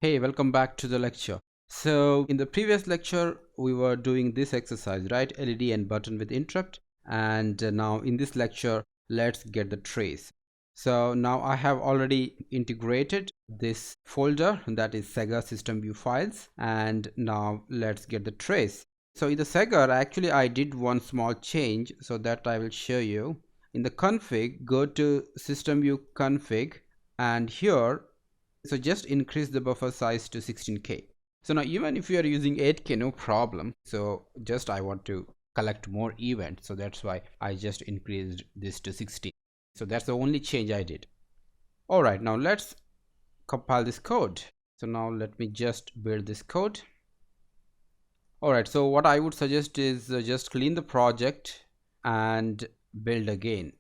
Hey, welcome back to the lecture. So in the previous lecture, we were doing this exercise, right? LED and button with interrupt. And now in this lecture, let's get the trace. So now I have already integrated this folder, that is Sega System View files. And now let's get the trace. So in the Sega, actually I did one small change, so that I will show you. In the config, go to System View config, and here, so just increase the buffer size to 16K. So now even if you are using 8K, no problem. So just I want to collect more events, so that's why I just increased this to 16. So that's the only change I did. All right, now let's compile this code. So now let me just build this code. All right, so what I would suggest is just clean the project and build again.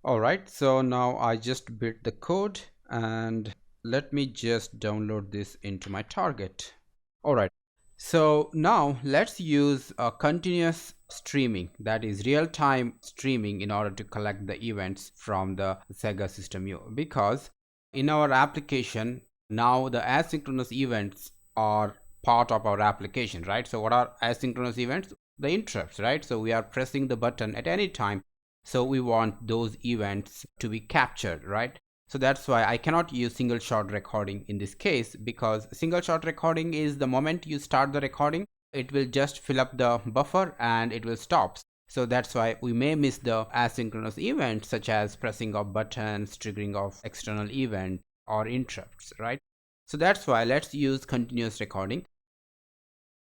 All right, so now I just built the code, and let me just download this into my target. All right, so now let's use a continuous streaming, that is real-time streaming, in order to collect the events from the Sega System View, because in our application now the asynchronous events are part of our application, right? So what are asynchronous events? The interrupts, right? So we are pressing the button at any time, so we want those events to be captured, right? So that's why I cannot use single shot recording in this case, because single shot recording is the moment you start the recording, it will just fill up the buffer and it will stop. So that's why we may miss the asynchronous events, such as pressing of buttons, triggering of external event, or interrupts, right? So that's why let's use continuous recording.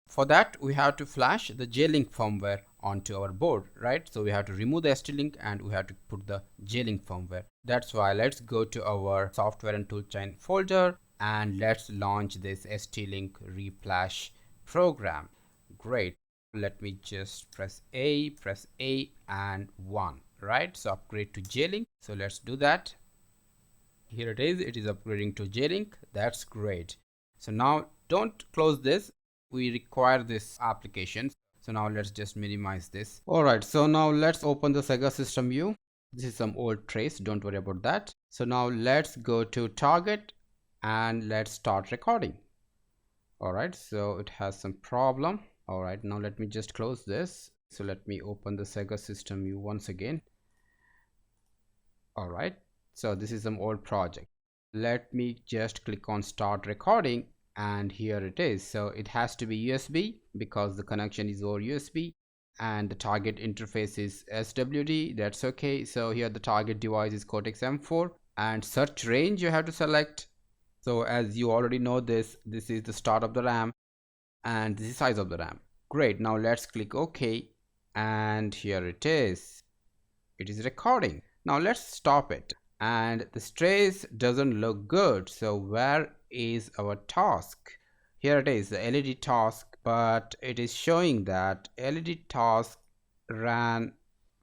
For that, we have to flash the J-Link firmware onto our board, right? So we have to remove the ST-Link and we have to put the J-Link firmware. That's why let's go to our software and toolchain folder and let's launch this ST-Link reflash program. Great. Let me just press A and 1, right? So upgrade to J-Link. So let's do that. Here it is upgrading to J-Link. That's great. So now don't close this. We require this application. So now let's just minimize this. All right, so now let's open the Sega System View. This is some old trace, don't worry about that. So now let's go to target and let's start recording. All right, so it has some problem. All right, now let me just close this. So let me open the Sega System View once again. All right, so this is some old project. Let me just click on start recording, and here it is. So it has to be USB because the connection is over USB, and the target interface is SWD. That's okay. So here the target device is Cortex M4, and search range you have to select. So as you already know, this is the start of the RAM and this is size of the RAM. Great. Now let's click OK, and here it is. It is recording. Now let's stop it. And the trace doesn't look good. So where is our task? Here it is, the LED task, but it is showing that LED task ran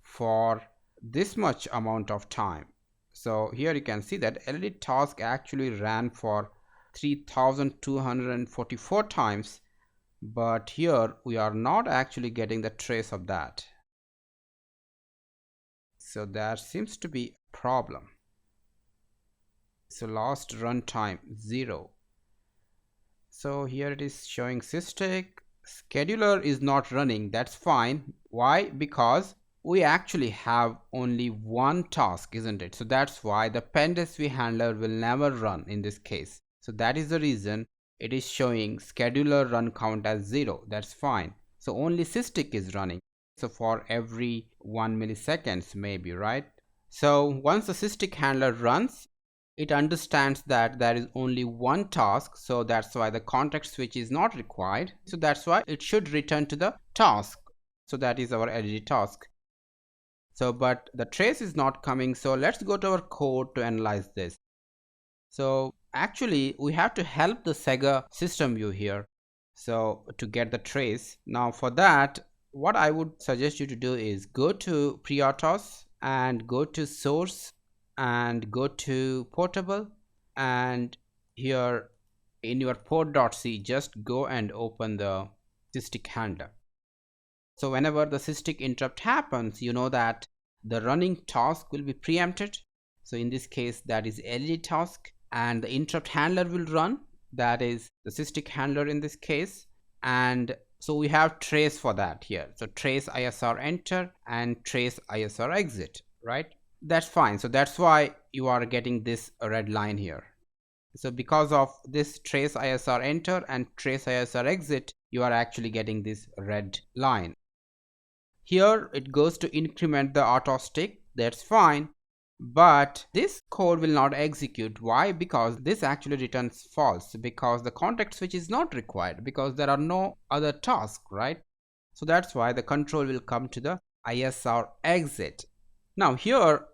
for this much amount of time. So here you can see that LED task actually ran for 3244 times, but here we are not actually getting the trace of that. So there seems to be a problem. So last runtime 0. So here it is showing SysTick. Scheduler is not running. That's fine. Why? Because we actually have only one task, isn't it? So that's why the PendSV handler will never run in this case. So that is the reason it is showing scheduler run count as 0. That's fine. So only SysTick is running. So for every 1 milliseconds maybe, right? So once the SysTick handler runs, it understands that there is only one task, so that's why the context switch is not required. So that's why it should return to the task. So that is our LED task. So but the trace is not coming, so let's go to our code to analyze this. So actually we have to help the Sega System View here, so to get the trace. Now for that, what I would suggest you to do is go to FreeRTOS and go to source and go to portable, and here in your port.c just go and open the SysTick handler. So whenever the SysTick interrupt happens, you know that the running task will be preempted. So in this case that is LED task, and the interrupt handler will run, that is the SysTick handler in this case. And so we have trace for that here, so trace ISR enter and trace ISR exit, right? That's fine. So that's why you are getting this red line here. So because of this trace ISR enter and trace ISR exit, you are actually getting this red line. Here it goes to increment the auto stick, that's fine, but this code will not execute. Why? Because this actually returns false, because the context switch is not required, because there are no other tasks, right? So that's why the control will come to the ISR exit. Now here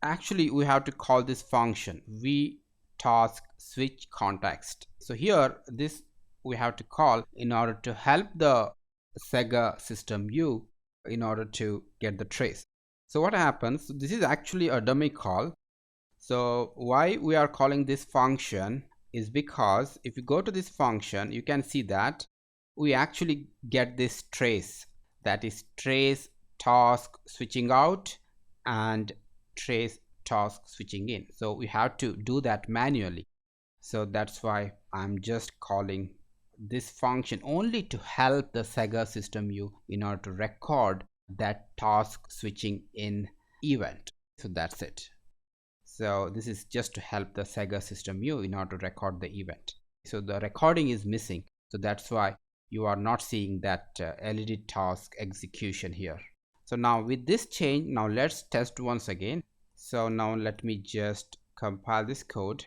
actually we have to call this function vTask switch context. So here this we have to call in order to help the Sega system U in order to get the trace. So what happens, this is actually a dummy call. So why we are calling this function is because if you go to this function, you can see that we actually get this trace, that is trace task switching out and trace task switching in. So we have to do that manually. So that's why I'm just calling this function only to help the Sega system U in order to record that task switching in event. So that's it. So this is just to help the Sega system U in order to record the event. So the recording is missing, so that's why you are not seeing that LED task execution here. So now with this change, now let's test once again. So now let me just compile this code.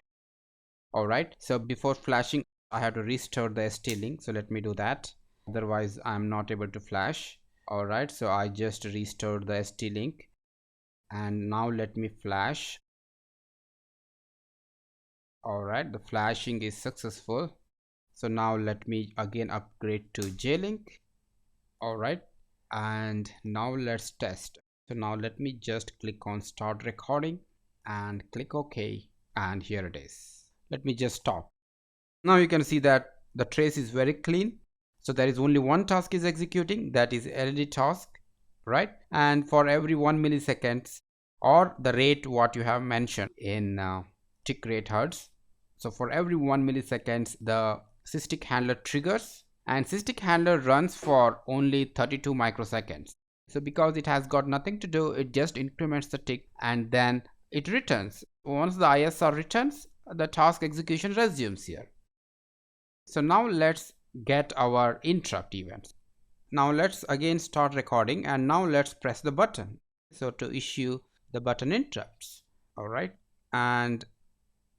All right, so before flashing I have to restore the ST-Link, so let me do that, otherwise I'm not able to flash. All right, so I just restored the ST-Link and now let me flash. All right, the flashing is successful. So now let me again upgrade to J-Link. All right, and now let's test. So now let me just click on start recording and click OK, and here it is. Let me just stop. Now you can see that the trace is very clean. So there is only one task is executing, that is LED task, right? And for every 1 milliseconds or the rate what you have mentioned in tick rate hertz. So for every 1 milliseconds the SysTick handler triggers, and SysTick handler runs for only 32 microseconds. So because it has got nothing to do, it just increments the tick and then it returns. Once the ISR returns, the task execution resumes here. So now let's get our interrupt events. Now let's again start recording and now let's press the button. So to issue the button interrupts. All right, and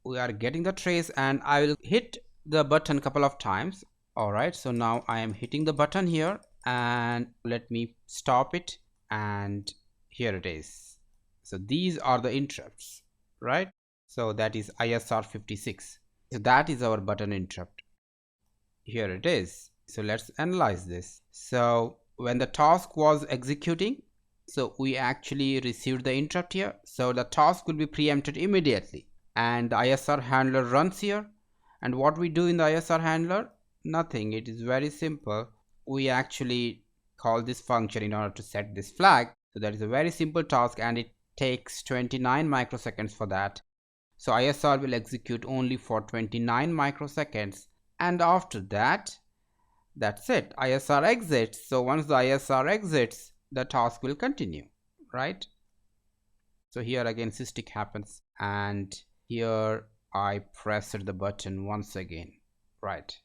we are getting the trace and I will hit the button a couple of times. All right, so now I am hitting the button here and let me stop it, and here it is. So these are the interrupts, right? So that is ISR 56. So that is our button interrupt. Here it is. So let's analyze this. So when the task was executing, so we actually received the interrupt here. So the task will be preempted immediately and the ISR handler runs here. And what we do in the ISR handler? Nothing. It is very simple. We actually call this function in order to set this flag. So that is a very simple task and it takes 29 microseconds for that. So ISR will execute only for 29 microseconds, and after that, that's it, ISR exits. So once the ISR exits, the task will continue, right? So here again SysTick happens and here I pressed the button once again, right?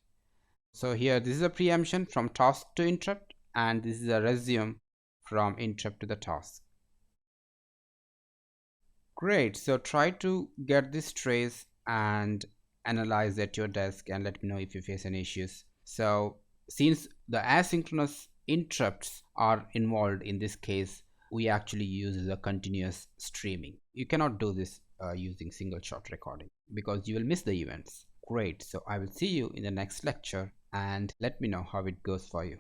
So here this is a preemption from task to interrupt, and this is a resume from interrupt to the task. Great, so try to get this trace and analyze at your desk and let me know if you face any issues. So since the asynchronous interrupts are involved in this case, we actually use the continuous streaming. You cannot do this using single shot recording because you will miss the events. Great, so I will see you in the next lecture and let me know how it goes for you.